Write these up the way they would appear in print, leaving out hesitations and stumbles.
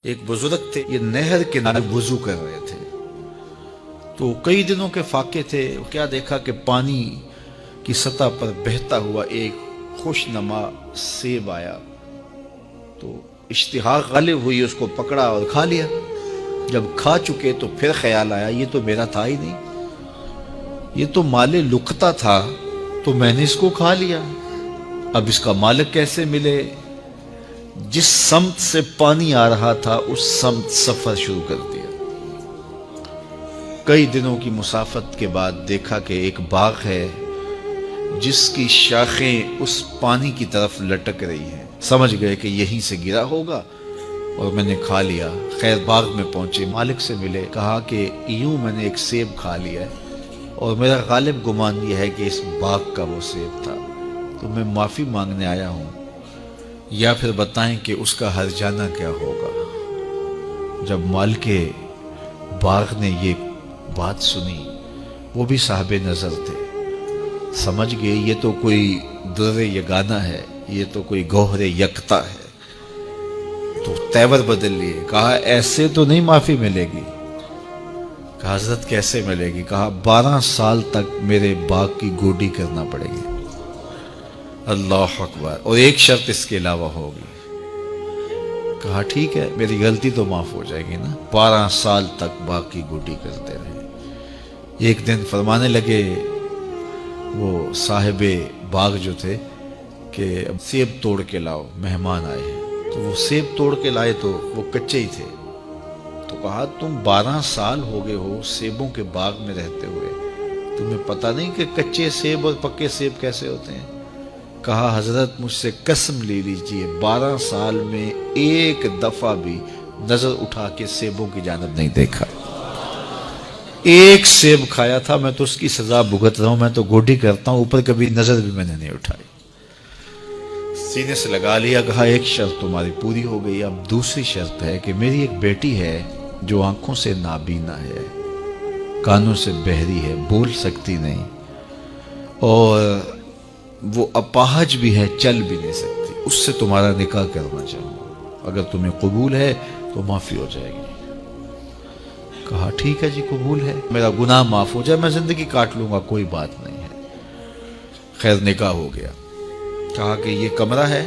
ایک بزرگ تھے، یہ نہر کے کنارے وضو کر رہے تھے تو کئی دنوں کے فاقے تھے۔ کیا دیکھا کہ پانی کی سطح پر بہتا ہوا ایک خوش نما سیب آیا تو اشتہا غالب ہوئی، اس کو پکڑا اور کھا لیا۔ جب کھا چکے تو پھر خیال آیا یہ تو میرا تھا ہی نہیں، یہ تو مال لقطہ تھا، تو میں نے اس کو کھا لیا، اب اس کا مالک کیسے ملے؟ جس سمت سے پانی آ رہا تھا اس سمت سفر شروع کر دیا۔ کئی دنوں کی مسافت کے بعد دیکھا کہ ایک باغ ہے جس کی شاخیں اس پانی کی طرف لٹک رہی ہیں۔ سمجھ گئے کہ یہیں سے گرا ہوگا اور میں نے کھا لیا۔ خیر باغ میں پہنچے، مالک سے ملے، کہا کہ یوں میں نے ایک سیب کھا لیا ہے اور میرا غالب گمان یہ ہے کہ اس باغ کا وہ سیب تھا، تو میں معافی مانگنے آیا ہوں، یا پھر بتائیں کہ اس کا ہرجانہ کیا ہوگا۔ جب مالک باغ نے یہ بات سنی، وہ بھی صاحب نظر تھے، سمجھ گئے یہ تو کوئی در یگانہ ہے، یہ تو کوئی گوہر یکتا ہے، تو تیور بدل لیے۔ کہا ایسے تو نہیں معافی ملے گی۔ کہا حضرت کیسے ملے گی؟ کہا 12 سال تک میرے باغ کی گوڈی کرنا پڑے گی۔ اللہ اکبر، اور ایک شرط اس کے علاوہ ہوگی۔ کہا ٹھیک ہے، میری غلطی تو معاف ہو جائے گی نا۔ 12 سال تک باغ کی گوڈی کرتے رہے۔ ایک دن فرمانے لگے وہ صاحب باغ جو تھے کہ سیب توڑ کے لاؤ، مہمان آئے ہیں۔ تو وہ سیب توڑ کے لائے تو وہ کچے ہی تھے۔ تو کہا تم 12 سال ہو گئے ہو سیبوں کے باغ میں رہتے ہوئے، تمہیں پتہ نہیں کہ کچے سیب اور پکے سیب کیسے ہوتے ہیں؟ کہا حضرت مجھ سے قسم لے لیجئے 12 سال میں ایک دفعہ بھی نظر اٹھا کے سیبوں کی جانب نہیں دیکھا۔ ایک سیب کھایا تھا، میں تو اس کی سزا بھگت رہا ہوں، میں تو گوڈی کرتا ہوں، اوپر کبھی نظر بھی میں نے نہیں اٹھائی۔ سینے سے لگا لیا، کہا ایک شرط تمہاری پوری ہو گئی، اب دوسری شرط ہے کہ میری ایک بیٹی ہے جو آنکھوں سے نابینا ہے، کانوں سے بہری ہے، بول سکتی نہیں، اور وہ اپاہج بھی ہے، چل بھی نہیں سکتی، اس سے تمہارا نکاح کرنا چاہوں گا، اگر تمہیں قبول ہے تو معافی ہو جائے گی۔ کہا ٹھیک ہے جی قبول ہے، میرا گناہ معاف ہو جائے، میں زندگی کاٹ لوں گا، کوئی بات نہیں ہے۔ خیر نکاح ہو گیا۔ کہا کہ یہ کمرہ ہے،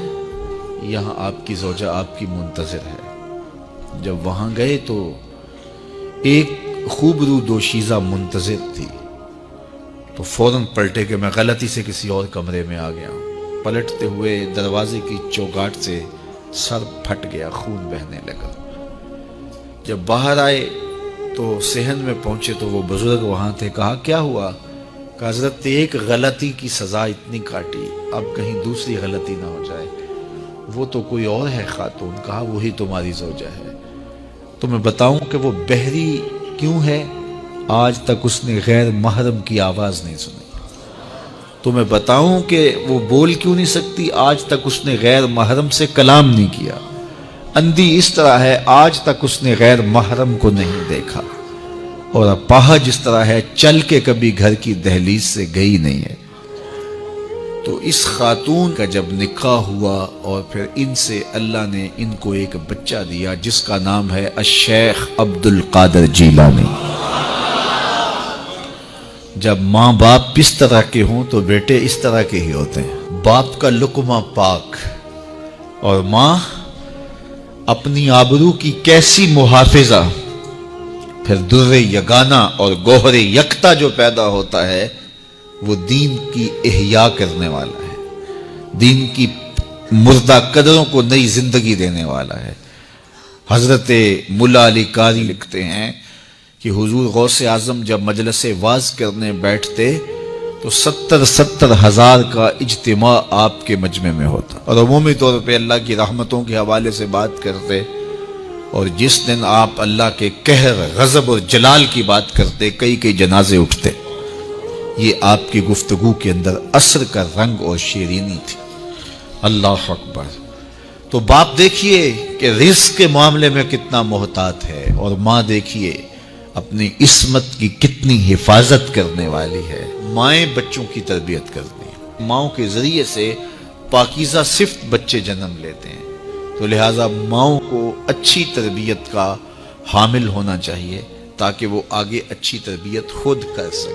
یہاں آپ کی زوجہ آپ کی منتظر ہے۔ جب وہاں گئے تو ایک خوبرو دوشیزہ منتظر تھی، تو فوراً پلٹے کہ میں غلطی سے کسی اور کمرے میں آ گیا ہوں۔ پلٹتے ہوئے دروازے کی چوگاٹ سے سر پھٹ گیا، خون بہنے لگا۔ جب باہر آئے تو صحن میں پہنچے تو وہ بزرگ وہاں تھے۔ کہا کیا ہوا؟ کہ حضرت ایک غلطی کی سزا اتنی کاٹی، اب کہیں دوسری غلطی نہ ہو جائے، وہ تو کوئی اور ہے خاتون۔ کہا وہی تمہاری زوجہ ہے۔ تو میں بتاؤں کہ وہ بہری کیوں ہے؟ آج تک اس نے غیر محرم کی آواز نہیں سنی۔ تو میں بتاؤں کہ وہ بول کیوں نہیں سکتی؟ آج تک اس نے غیر محرم سے کلام نہیں کیا۔ اندھی اس طرح ہے، آج تک اس نے غیر محرم کو نہیں دیکھا، اور اپاہج اس طرح ہے، چل کے کبھی گھر کی دہلیز سے گئی نہیں ہے۔ تو اس خاتون کا جب نکاح ہوا اور پھر ان سے اللہ نے ان کو ایک بچہ دیا جس کا نام ہے الشیخ عبد القادر جیلانی۔ جب ماں باپ اس طرح کے ہوں تو بیٹے اس طرح کے ہی ہوتے ہیں۔ باپ کا لقمہ پاک اور ماں اپنی آبرو کی کیسی محافظہ، پھر در یگانہ اور گوہر یکتا جو پیدا ہوتا ہے وہ دین کی احیاء کرنے والا ہے، دین کی مردہ قدروں کو نئی زندگی دینے والا ہے۔ حضرت ملا علی قاری لکھتے ہیں کہ حضور غوث اعظم جب مجلس واعظ کرنے بیٹھتے تو 70 ہزار کا اجتماع آپ کے مجمع میں ہوتا، اور عمومی طور پہ اللہ کی رحمتوں کے حوالے سے بات کرتے، اور جس دن آپ اللہ کے قہر، غضب اور جلال کی بات کرتے کئی جنازے اٹھتے۔ یہ آپ کی گفتگو کے اندر عصر کا رنگ اور شیرینی تھی۔ اللہ اکبر۔ تو باپ دیکھیے کہ رزق کے معاملے میں کتنا محتاط ہے، اور ماں دیکھیے اپنی عصمت کی کتنی حفاظت کرنے والی ہے۔ مائیں بچوں کی تربیت کرتی ہیں، ماؤں کے ذریعے سے پاکیزہ صفت بچے جنم لیتے ہیں۔ تو لہٰذا ماؤں کو اچھی تربیت کا حامل ہونا چاہیے تاکہ وہ آگے اچھی تربیت خود کر سکے۔